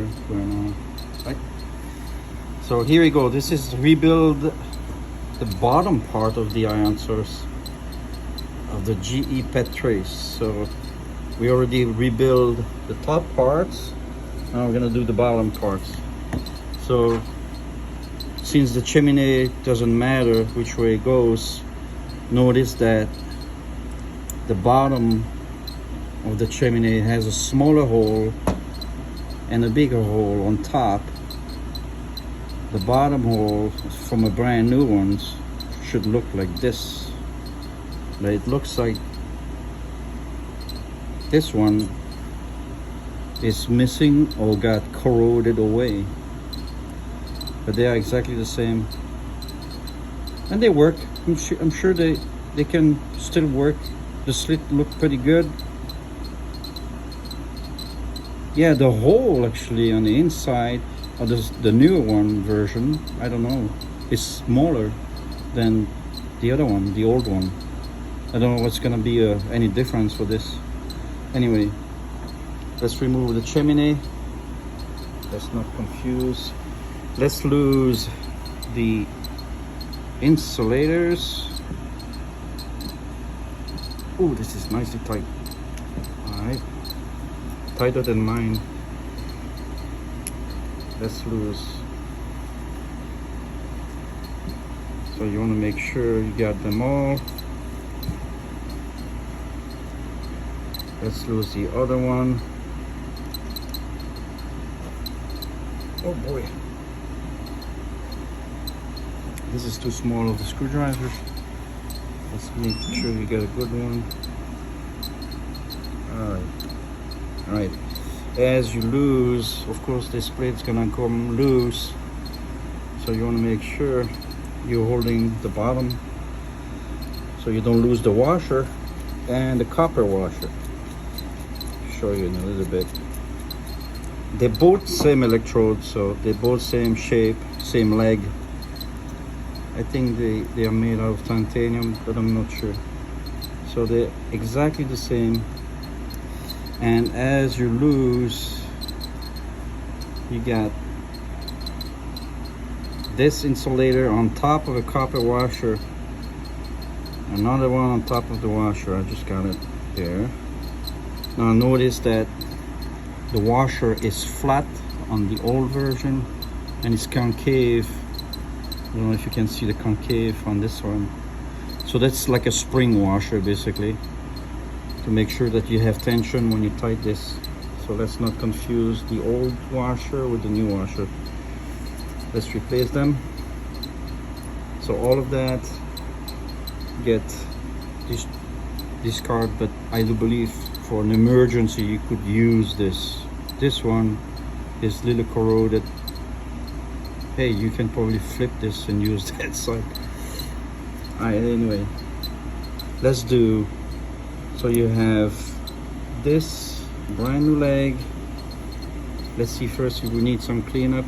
what's going on, right? So here we go. This is rebuild the bottom part of the ion source of the GE PETtrace. So we already rebuild the top parts. Now we're gonna do the bottom parts. So since the chimney doesn't matter which way it goes, notice that the bottom of the chimney has a smaller hole and a bigger hole on top. The bottom hole from a brand new one should look like this. But it looks like this one is missing or got corroded away. But they are exactly the same. And they work. I'm sure they can still work. The slit look pretty good. Yeah, the hole actually on the inside of the newer one version, I don't know, is smaller than the other one, the old one. I don't know what's gonna be any difference for this. Anyway, let's remove the chimney. Let's not confuse. Let's lose the insulators. Oh, this is nicely tight. Alright, tighter than mine. Let's lose. So you want to make sure you got them all. Let's lose the other one. Oh boy, this is too small of a screwdriver. Let's make sure you get a good one. All right. As you lose, of course, this plate's gonna come loose. So you want to make sure you're holding the bottom so you don't lose the washer and the copper washer. Show you in a little bit. They're both same electrodes, so they're both same shape, same leg. I think they are made out of titanium, but I'm not sure. So they're exactly the same. And as you lose, you got this insulator on top of a copper washer, another one on top of the washer. I just got it there. Now notice that the washer is flat on the old version and it's concave. I don't know if you can see the concave on this one. So that's like a spring washer basically, to make sure that you have tension when you tighten this. So let's not confuse the old washer with the new washer. Let's replace them. So all of that get discard, but I do believe for an emergency you could use this. This one is a little corroded. Hey, you can probably flip this and use that side. Alright, anyway, let's do. So you have this brand new leg. Let's see first if we need some cleanup,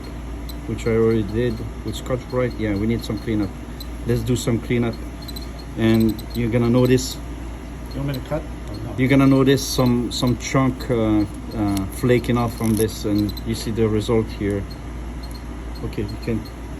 which I already did with Scotch Brite. Yeah, we need some cleanup. Let's do some cleanup. And you're gonna notice. You want me to cut? No. You're gonna notice some chunk flaking off from this, and you see the result here. Okay, you can